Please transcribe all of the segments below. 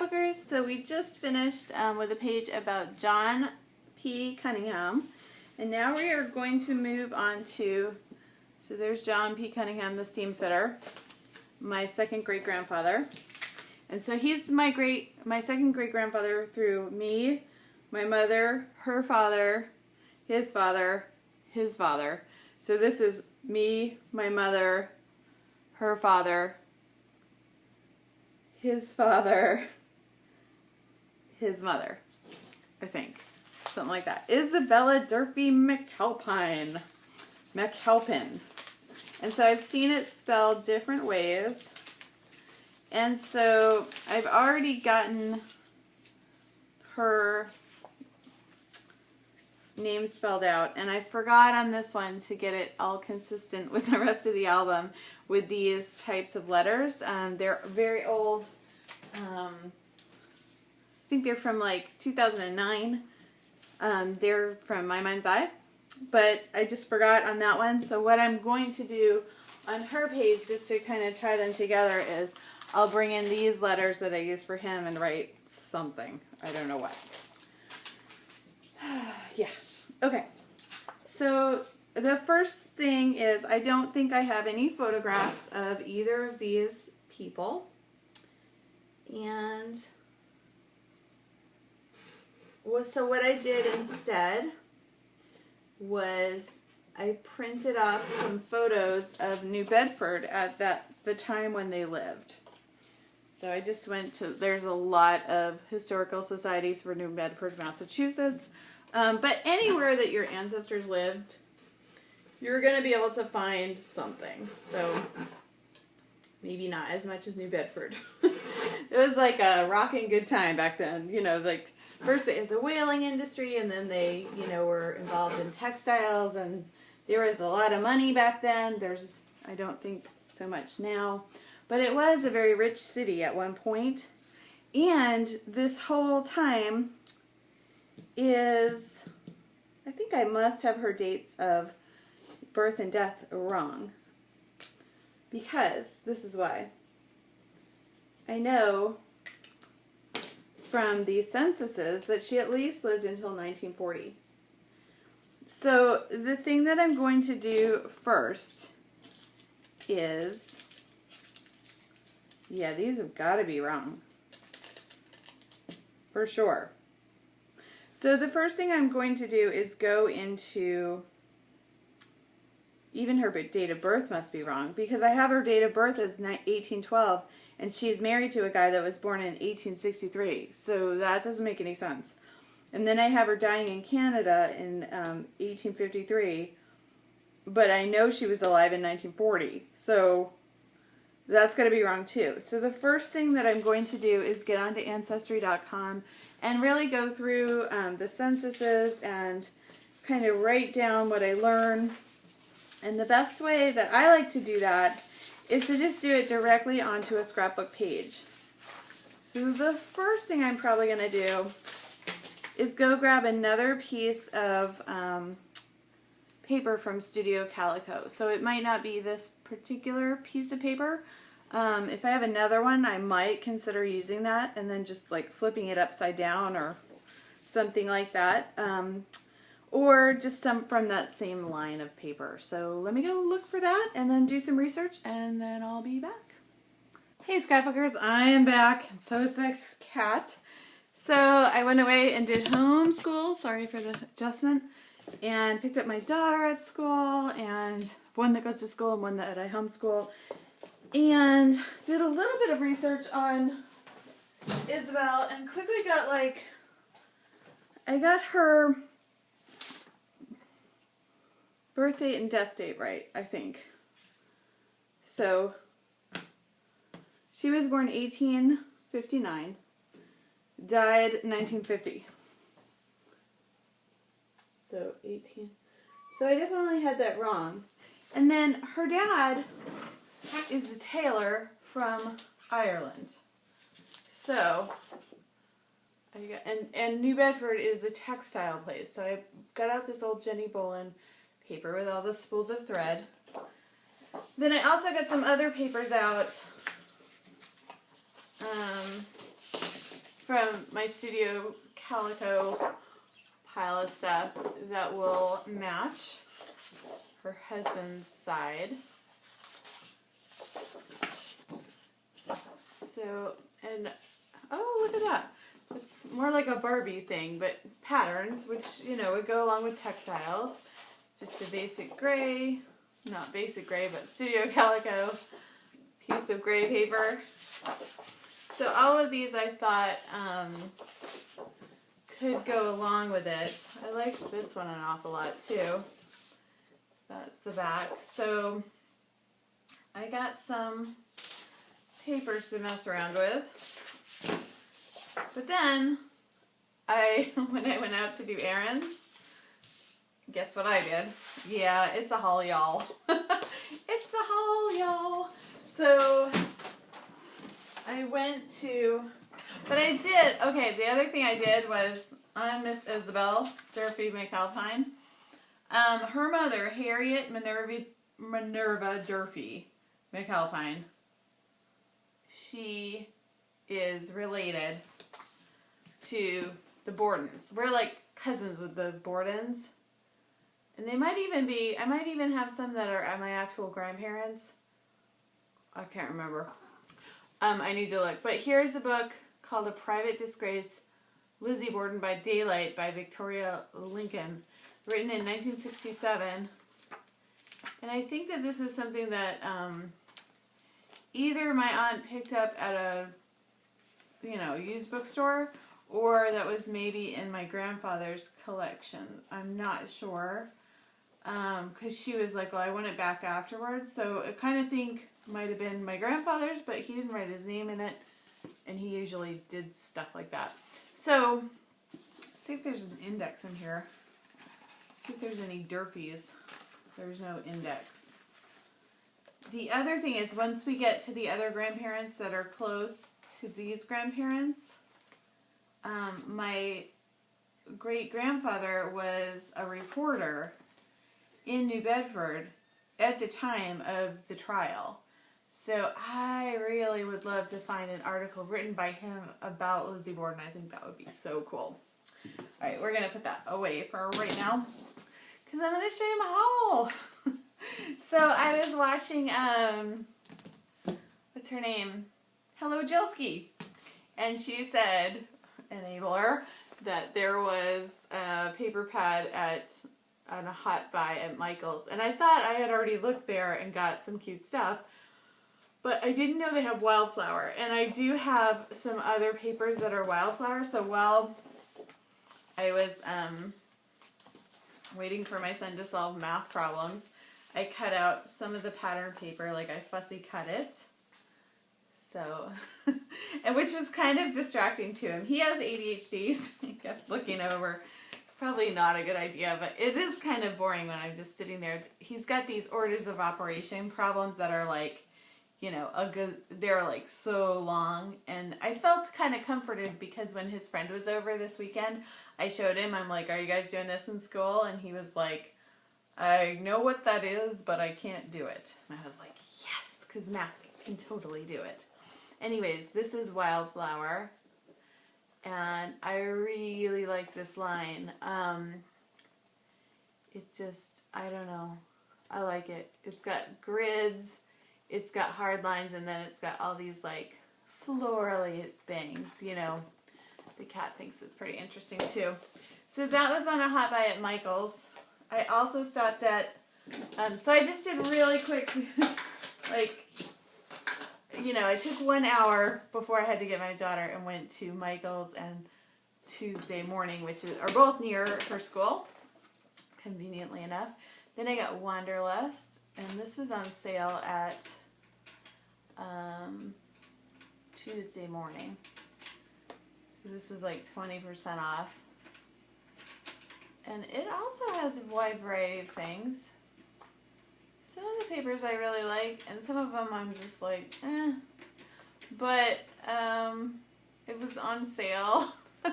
Scrapbookers, so we just finished with a page about John P. Cunningham, and now we are going to move on to, so there's John P. Cunningham, the steam fitter, my second grandfather, and so he's my second great grandfather through me, my mother, her father, his father, his father. So this is me, my mother, her father, his father, his mother, I think. Something like that. Isabelle Durfee McCalpin. And so I've seen it spelled different ways. And so I've already gotten her name spelled out, and I forgot on this one to get it all consistent with the rest of the album with these types of letters. They're very old. I think they're from like 2009. They're from My Mind's Eye, but I just forgot on that one. So what I'm going to do on her page, just to kind of tie them together, is I'll bring in these letters that I used for him and write something. I don't know what. Yeah. Okay. So the first thing is I don't think I have any photographs of either of these people. And so what I did instead was I printed off some photos of New Bedford at the time when they lived. So I just went to, there's a lot of historical societies for New Bedford, Massachusetts. But anywhere that your ancestors lived, you're going to be able to find something. So maybe not as much as New Bedford. It was like a rocking good time back then. You know, like first they had the whaling industry, and then they, you know, were involved in textiles, and there was a lot of money back then. I don't think so much now. But it was a very rich city at one point. And this whole time is, I think I must have her dates of birth and death wrong. Because, this is why. I know from these censuses that she at least lived until 1940. So the thing that I'm going to do first is, yeah, these have got to be wrong. For sure. So the first thing I'm going to do is go into, even her date of birth must be wrong, because I have her date of birth as 1812, and she's married to a guy that was born in 1863, so that doesn't make any sense. And then I have her dying in Canada in 1853, but I know she was alive in 1940, so that's going to be wrong too. So the first thing that I'm going to do is get onto Ancestry.com and really go through the censuses and kind of write down what I learn. And the best way that I like to do that is to just do it directly onto a scrapbook page. So the first thing I'm probably going to do is go grab another piece of paper from Studio Calico. So it might not be this particular piece of paper. If I have another one, I might consider using that and then just like flipping it upside down or something like that. Or just some from that same line of paper. So let me go look for that and then do some research, and then I'll be back. Hey Scrapbookers, I am back, and so is this cat. So I went away and did homeschool, sorry for the adjustment, and picked up my daughter at school, and one that goes to school and one that I homeschool, and did a little bit of research on Isabelle, and quickly got I got her birth date and death date right, I think. So she was born 1859, died 1950. So 18. So I definitely had that wrong. And then her dad is a tailor from Ireland. So and New Bedford is a textile place. So I got out this old Jenny Bolin paper with all the spools of thread. Then I also got some other papers out from my Studio Calico pile of stuff that will match her husband's side. So, and, oh, look at that. It's more like a Barbie thing, but patterns, which, you know, would go along with textiles. Just a basic gray, not basic gray, but Studio Calico piece of gray paper. So all of these I thought could go along with it. I liked this one an awful lot too. That's the back. So I got some papers to mess around with. But then, when I went out to do errands, guess what I did? Yeah, it's a haul, y'all. It's a haul, y'all. So, I went to, but I did, okay, the other thing I did was, on Miss Isabelle, Durfee, McCalpin, her mother, Harriet Minerva Durfee, McCalpin, she is related to the Bordens. We're like cousins with the Bordens. And they might even be, I might even have some that are my actual grandparents. I can't remember. I need to look. But here's a book called A Private Disgrace, Lizzie Borden by Daylight by Victoria Lincoln, written in 1967. And I think that this is something that either my aunt picked up at a, you know, used bookstore, or that was maybe in my grandfather's collection. I'm not sure. Because she was like, well, I want it back afterwards. So I kind of think might have been my grandfather's, but he didn't write his name in it. And he usually did stuff like that. So, let's see if there's an index in here. See if there's any Durfees. There's no index. The other thing is, once we get to the other grandparents that are close to these grandparents, my great-grandfather was a reporter in New Bedford at the time of the trial. So I really would love to find an article written by him about Lizzie Borden. I think that would be so cool. Alright, we're going to put that away for right now, because I'm going to show you my haul. So I was watching, what's her name? Hello Jilski. And she said, enabler, that there was a paper pad on a hot buy at Michael's. And I thought I had already looked there and got some cute stuff. But I didn't know they have Wildflower. And I do have some other papers that are Wildflower. So while I was waiting for my son to solve math problems, I cut out some of the pattern paper, like I fussy cut it. So, and which was kind of distracting to him. He has ADHD, so he kept looking over. It's probably not a good idea, but it is kind of boring when I'm just sitting there. He's got these orders of operation problems that are like, you know, they're like so long. And I felt kind of comforted because when his friend was over this weekend, I showed him, I'm like, are you guys doing this in school? And he was like, I know what that is, but I can't do it. And I was like, yes, because Matt can totally do it. Anyways, this is Wildflower, and I really like this line. It just, I don't know, I like it. It's got grids, it's got hard lines, and then it's got all these like florally things, you know. The cat thinks it's pretty interesting too. So that was on a hot buy at Michael's. I also stopped at, so I just did really quick, like, you know, I took 1 hour before I had to get my daughter and went to Michael's and Tuesday Morning, which are both near her school, conveniently enough. Then I got Wanderlust, and this was on sale at Tuesday Morning. So this was like 20% off. And it also has a wide variety of things. Some of the papers I really like, and some of them I'm just like, eh. But it was on sale. So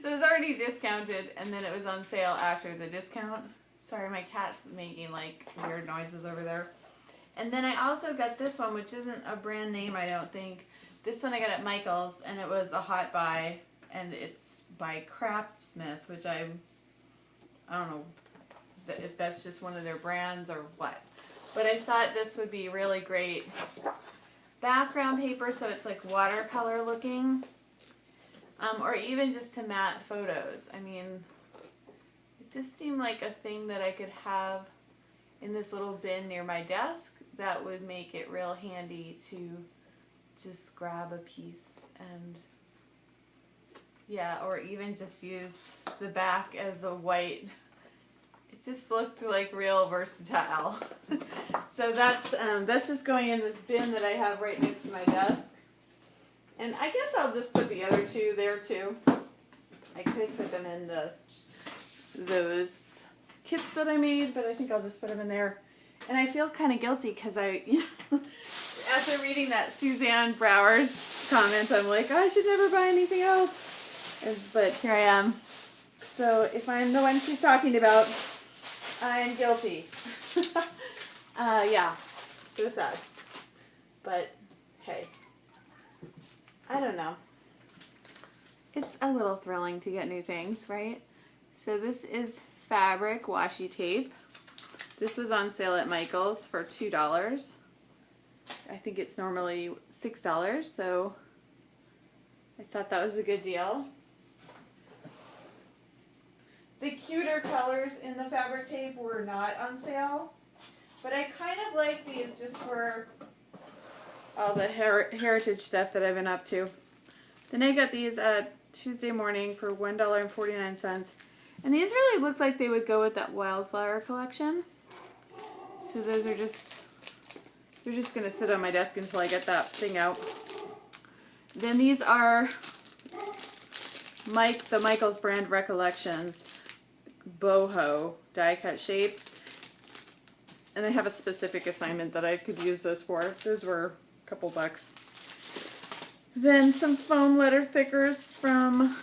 it was already discounted, and then it was on sale after the discount. Sorry, my cat's making like weird noises over there. And then I also got this one, which isn't a brand name, I don't think. This one I got at Michael's, and it was a hot buy. and it's by Craftsmith, which I don't know if that's just one of their brands or what. But I thought this would be really great background paper, so it's like watercolor looking, or even just to mat photos. I mean, it just seemed like a thing that I could have in this little bin near my desk that would make it real handy to just grab a piece and, yeah, or even just use the back as a white. It just looked like real versatile. So that's just going in this bin that I have right next to my desk. And I guess I'll just put the other two there too. I could put them in those kits that I made, but I think I'll just put them in there. And I feel kind of guilty because after reading that Suzanne Brower's comment, I'm like, oh, I should never buy anything else. But here I am. So if I'm the one she's talking about, I'm guilty. Yeah, so sad. But hey, I don't know. It's a little thrilling to get new things, right? So this is fabric washi tape. This was on sale at Michael's for $2. I think it's normally $6, so I thought that was a good deal. The cuter colors in the fabric tape were not on sale, but I kind of like these just for all the heritage stuff that I've been up to. Then I got these Tuesday morning for $1.49, and these really look like they would go with that wildflower collection. So those are just, they're just going to sit on my desk until I get that thing out. Then these are the Michael's brand Recollections boho die cut shapes, and they have a specific assignment that I could use those for. Those were a couple bucks. Then some foam letter thickers from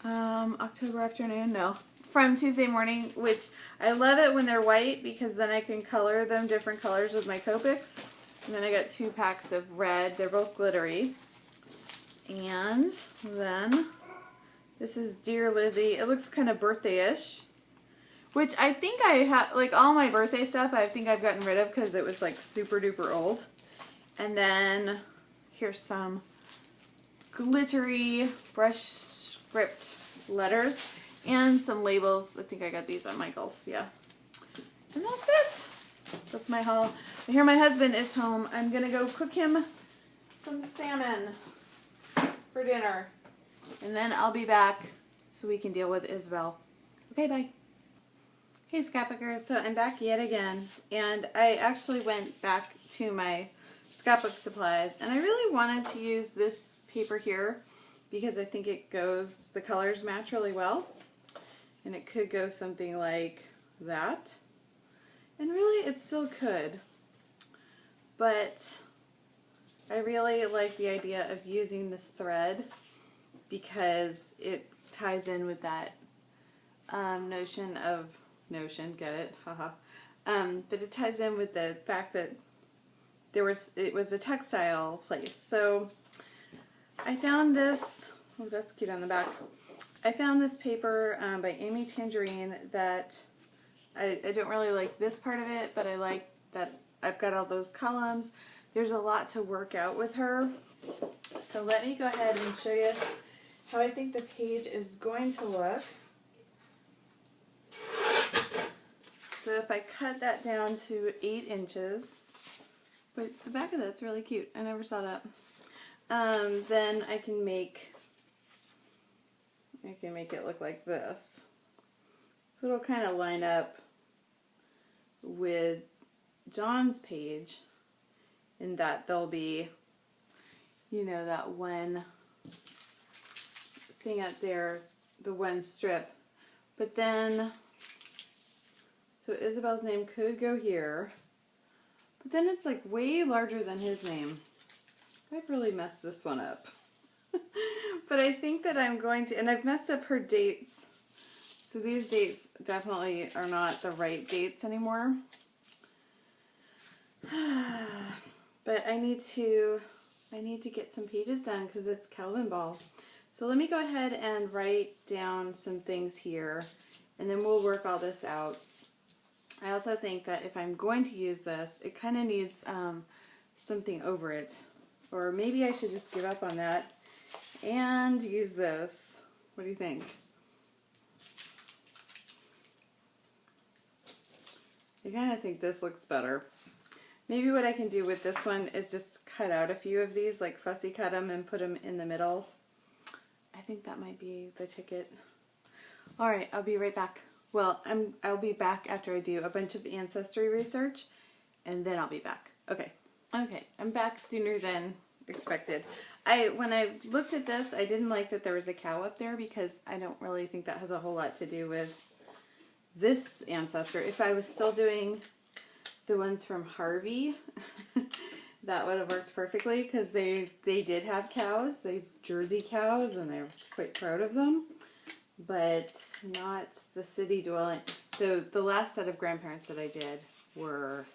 October afternoon, no, from Tuesday morning, which I love it when they're white because then I can color them different colors with my Copics. And then I got 2 packs of red. They're both glittery. And then this is Dear Lizzie. It looks kind of birthday-ish, which I think I have, like all my birthday stuff, I think I've gotten rid of because it was like super duper old. And then here's some glittery brush script letters and some labels. I think I got these on Michael's, yeah. And that's it. That's my haul. I hear my husband is home. I'm going to go cook him some salmon for dinner. And then I'll be back so we can deal with Isabelle. Okay, bye. Hey, Scrapbookers. So I'm back yet again. And I actually went back to my scrapbook supplies. And I really wanted to use this paper here because I think it goes, the colors match really well. And it could go something like that. And really, it still could. But I really like the idea of using this thread because it ties in with that notion, get it? Haha. But it ties in with the fact that it was a textile place. So I found this, oh, that's cute on the back. I found this paper by Amy Tangerine that I don't really like this part of it, but I like that I've got all those columns. There's a lot to work out with her. So let me go ahead and show you how I think the page is going to look. So if I cut that down to 8 inches, but the back of that's really cute. I never saw that. Then I can make it look like this. So it'll kind of line up with John's page in that there'll be, you know, that one thing up there, the one strip. But then, so Isabelle's name could go here, but then it's like way larger than his name. I've really messed this one up. But I think that I'm going to, and I've messed up her dates. So these dates definitely are not the right dates anymore. But I need to I need to get some pages done because it's Calvin Ball. So let me go ahead and write down some things here, and then we'll work all this out. I also think that if I'm going to use this, it kind of needs something over it. Or maybe I should just give up on that and use this. What do you think? I kind of think this looks better. Maybe what I can do with this one is just cut out a few of these, like fussy cut them and put them in the middle. I think that might be the ticket. All right, I'll be right back. Well, I'll be back after I do a bunch of ancestry research, and then I'll be back. Okay, I'm back sooner than expected. When I looked at this, I didn't like that there was a cow up there because I don't really think that has a whole lot to do with this ancestor. If I was still doing the ones from Harvey, that would have worked perfectly because they did have cows. They've Jersey cows, and they're quite proud of them. But not the city dwelling. So the last set of grandparents that I did were,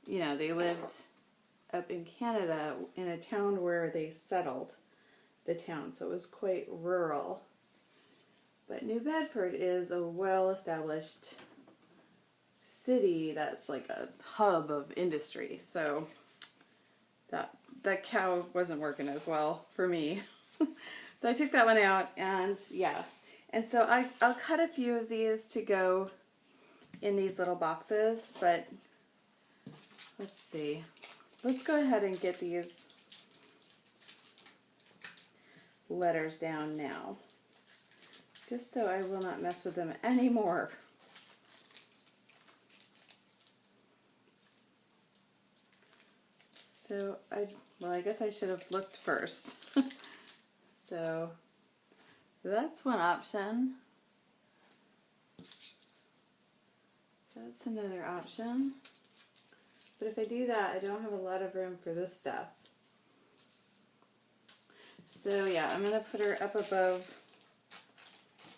they lived up in Canada in a town where they settled the town. So it was quite rural. But New Bedford is a well-established city that's like a hub of industry. So that cow wasn't working as well for me. So I took that one out, and yeah. And so I'll cut a few of these to go in these little boxes, but let's see. Let's go ahead and get these letters down now, just so I will not mess with them anymore. So I guess I should have looked first. So that's one option. That's another option. But if I do that, I don't have a lot of room for this stuff. So yeah, I'm going to put her up above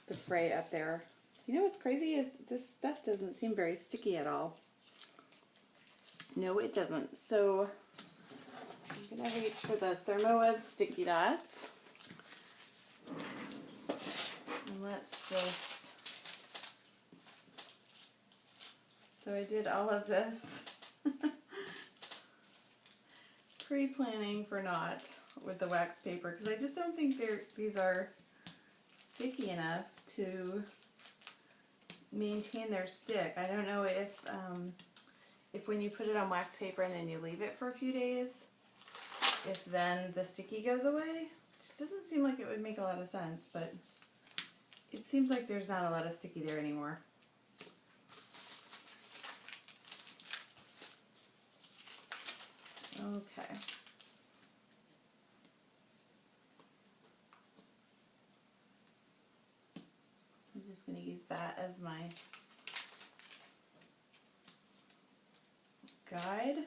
the fray up there. You know what's crazy is this stuff doesn't seem very sticky at all. No, it doesn't. So I'm going to reach for the Thermoweb sticky dots. And let's just, so I did all of this pre-planning for not with the wax paper, because I just don't think these are sticky enough to maintain their stick. I don't know if when you put it on wax paper and then you leave it for a few days, if then the sticky goes away. It doesn't seem like it would make a lot of sense, but it seems like there's not a lot of sticky there anymore. Okay. I'm just going to use that as my guide.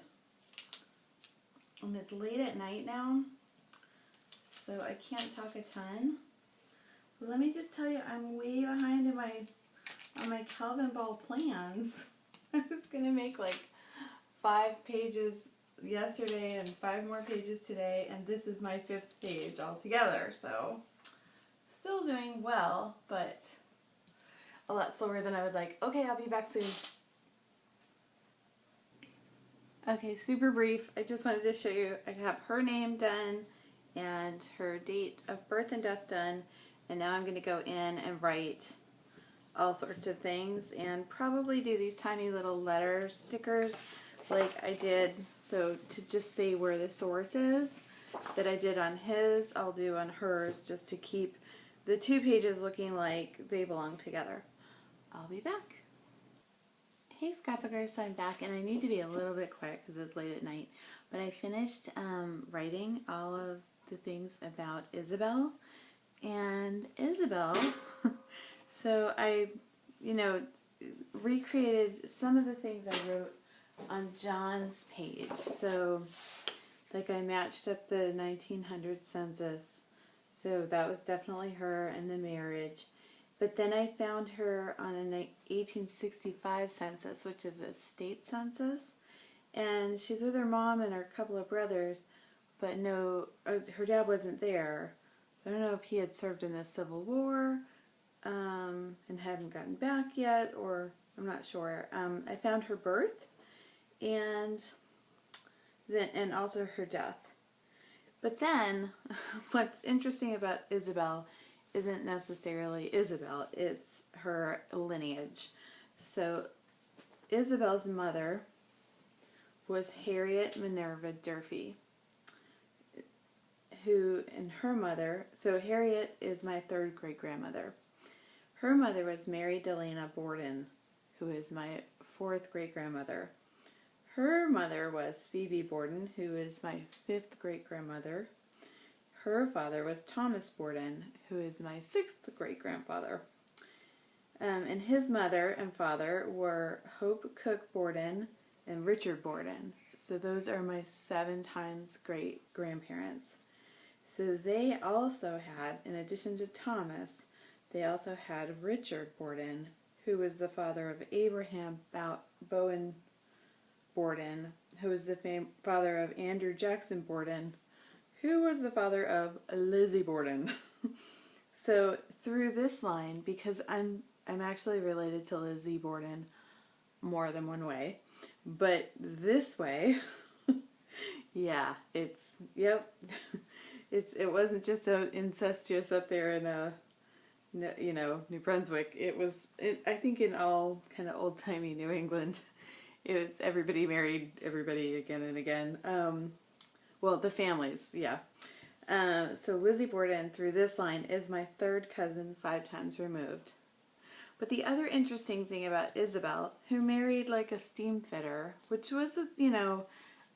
And it's late at night now, so I can't talk a ton. But let me just tell you, I'm way behind on my Calvin Ball plans. I was going to make like 5 pages yesterday and 5 more pages today, and this is my 5th page altogether. So still doing well, but a lot slower than I would like. Okay, I'll be back soon. Okay, super brief. I just wanted to show you, I have her name done and her date of birth and death done, and now I'm going to go in and write all sorts of things and probably do these tiny little letter stickers like I did, so to just say where the source is that I did on his, I'll do on hers, just to keep the 2 pages looking like they belong together. I'll be back. Hey Scrapbookers, so I'm back, and I need to be a little bit quiet because it's late at night, but I finished writing all of the things about Isabelle, and Isabelle, so I, recreated some of the things I wrote on John's page. So like I matched up the 1900 census, so that was definitely her and the marriage. But then I found her on an 1865 census, which is a state census, and she's with her mom and her couple of brothers, but no, her dad wasn't there. So I don't know if he had served in the Civil War and hadn't gotten back yet, or I'm not sure. I found her birth and also her death. But then, what's interesting about Isabelle isn't necessarily Isabelle, it's her lineage. So, Isabelle's mother was Harriet Minerva Durfee, and her mother, so Harriet is my third great-grandmother. Her mother was Mary Delana Borden, who is my fourth great-grandmother. Her mother was Phoebe Borden, who is my fifth great-grandmother. Her father was Thomas Borden, who is my sixth great-grandfather. And his mother and father were Hope Cook Borden and Richard Borden. So those are my 7 times great-grandparents. So they also had, in addition to Thomas, they also had Richard Borden, who was the father of Abraham Bowen Borden, who was the father of Andrew Jackson Borden, who was the father of Lizzie Borden. So through this line, because I'm actually related to Lizzie Borden more than one way, but this way, yeah, it wasn't just incestuous up there in New Brunswick. I think in all kind of old-timey New England, it was everybody married everybody again and again. Well, the families, yeah. So Lizzie Borden, through this line, is my third cousin 5 times removed. But the other interesting thing about Isabelle, who married like a steam fitter, which was,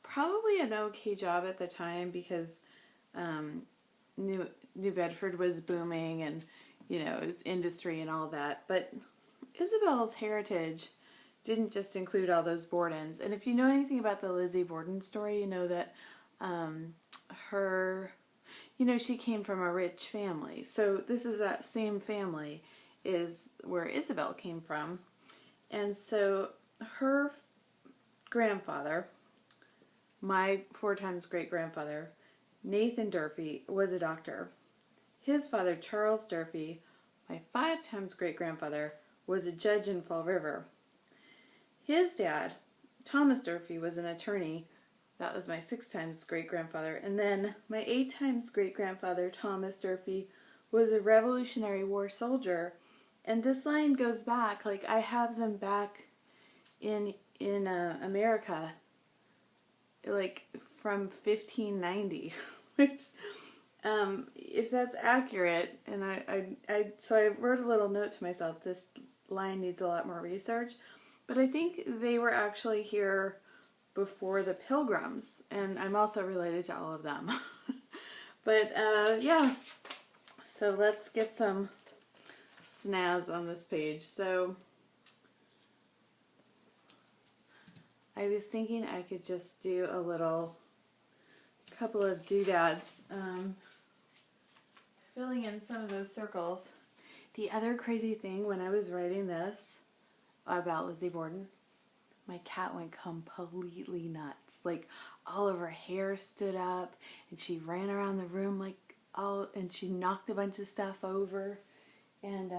probably an okay job at the time because New Bedford was booming and, it was industry and all that. But Isabelle's heritage didn't just include all those Bordens. And if you know anything about the Lizzie Borden story, you know that she came from a rich family. So this is that same family is where Isabelle came from. And so her grandfather, my 4 times great-grandfather, Nathan Durfee, was a doctor. His father, Charles Durfee, my 5 times great-grandfather, was a judge in Fall River. His dad, Thomas Durfee, was an attorney. That was my 6 times great-grandfather. And then my 8 times great-grandfather, Thomas Durfee, was a Revolutionary War soldier. And this line goes back, like I have them back in America, like from 1590, which, if that's accurate, and so I wrote a little note to myself, this line needs a lot more research. But I think they were actually here before the Pilgrims, and I'm also related to all of them. But, yeah, so let's get some snaz on this page. So, I was thinking I could just do a couple of doodads, filling in some of those circles. The other crazy thing when I was writing this about Lizzie Borden, my cat went completely nuts. Like, all of her hair stood up, and she ran around the room and she knocked a bunch of stuff over, and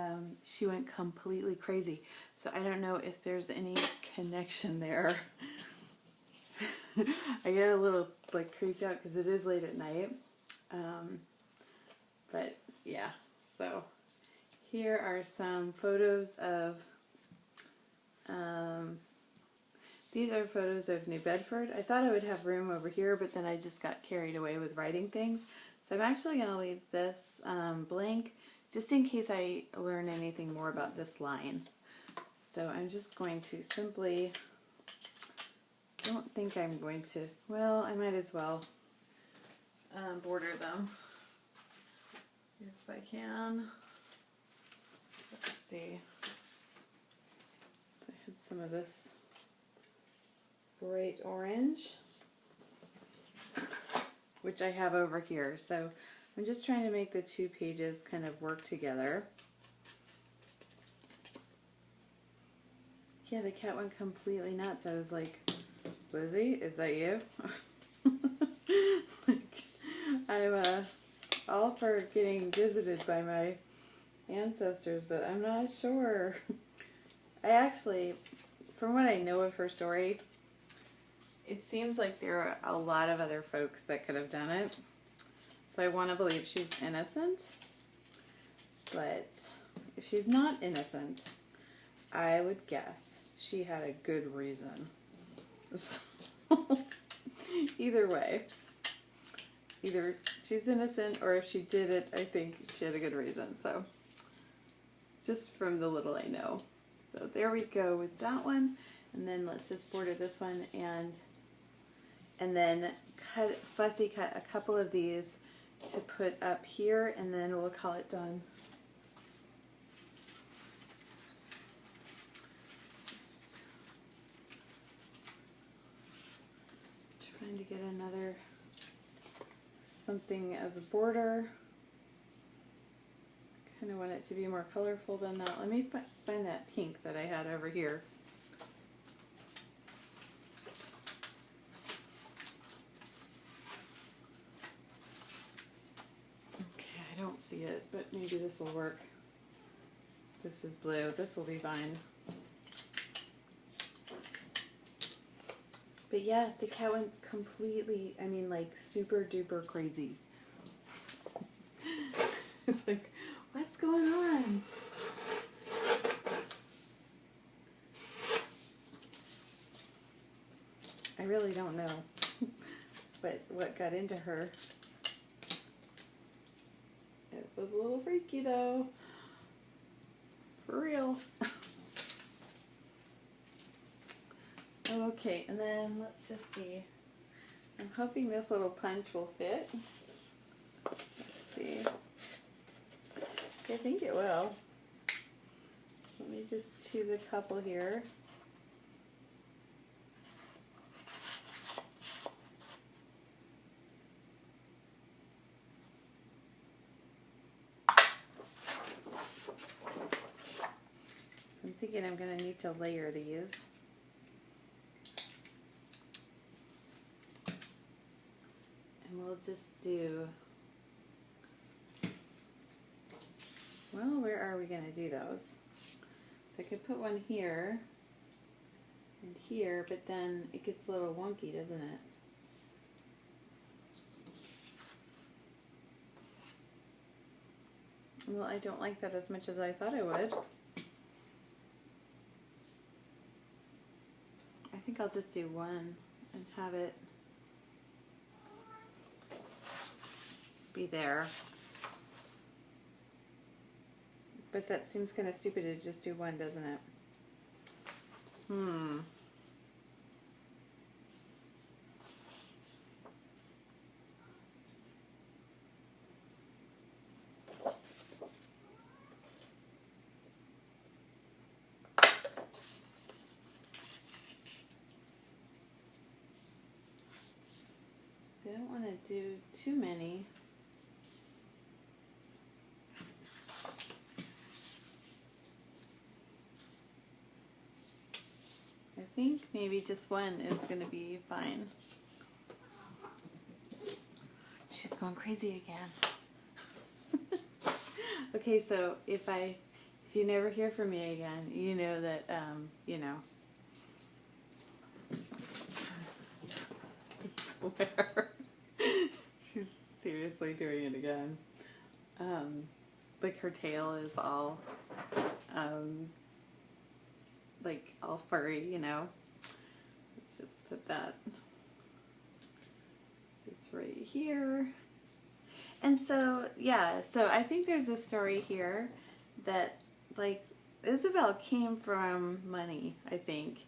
she went completely crazy. So I don't know if there's any connection there. I get a little creeped out because it is late at night. But yeah, so here are some photos of these are photos of New Bedford. I thought I would have room over here, but then I just got carried away with writing things. So I'm actually going to leave this blank just in case I learn anything more about this line. So I'm just going to simply, don't think I'm going to, well, I might as well border them if I can. Let's see. So I had some of this bright orange, which I have over here. So I'm just trying to make the 2 pages kind of work together. Yeah, the cat went completely nuts. I was like, Lizzie, is that you? Like, I'm all for getting visited by my ancestors, but I'm not sure. I actually, from what I know of her story, it seems like there are a lot of other folks that could have done it. So I want to believe she's innocent. But if she's not innocent, I would guess she had a good reason. So, either way. Either she's innocent, or if she did it, I think she had a good reason. So, just from the little I know. So there we go with that one. And then let's just border this one and then fussy cut a couple of these to put up here, and then we'll call it done. Just trying to get another something as a border. Kind of want it to be more colorful than that. Let me find that pink that I had over here. Okay, I don't see it, but maybe this will work. This is blue. This will be fine. But yeah, the cat went completely, I mean, like super duper crazy. It's like, what's going on? I really don't know what got into her. It was a little freaky though. For real. Okay, and then let's just see. I'm hoping this little punch will fit. Let's see. I think it will. Let me just choose a couple here. So I'm thinking I'm going to need to layer these. And we'll just do... Well, where are we going to do those? So I could put one here and here, but then it gets a little wonky, doesn't it? Well, I don't like that as much as I thought I would. I think I'll just do one and have it be there. But that seems kind of stupid to just do one, doesn't it? See, I don't want to do too many. I think maybe just one is going to be fine. She's going crazy again. Okay, so if you never hear from me again, you know that, you know. I swear. She's seriously doing it again. Like her tail is all, like all furry, you know. Let's just put that just right here. And so, yeah, so I think there's a story here that, like, Isabelle came from money, I think,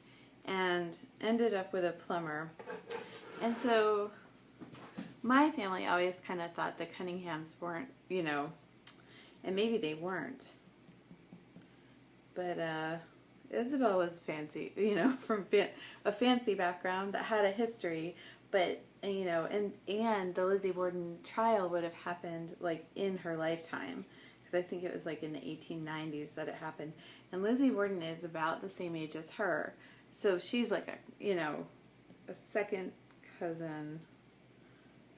and ended up with a plumber. And so my family always kind of thought the Cunninghams weren't, you know, and maybe they weren't. But Isabelle was fancy, you know, from a fancy background that had a history, but, you know, and the Lizzie Borden trial would have happened, like, in her lifetime, because I think it was, like, in the 1890s that it happened, and Lizzie Borden is about the same age as her, so she's, like, a, you know, a second cousin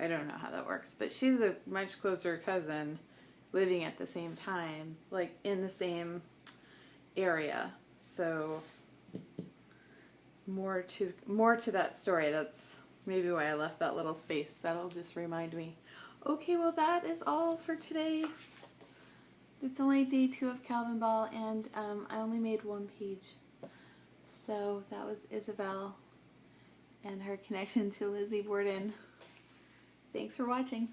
I don't know how that works, but she's a much closer cousin living at the same time, like in the same area. So more to that story. That's maybe why I left that little space. That'll just remind me. Okay, well that is all for today. It's only day 2 of Calvin Ball, and I only made 1 page. So that was Isabelle and her connection to Lizzie Borden. Thanks for watching.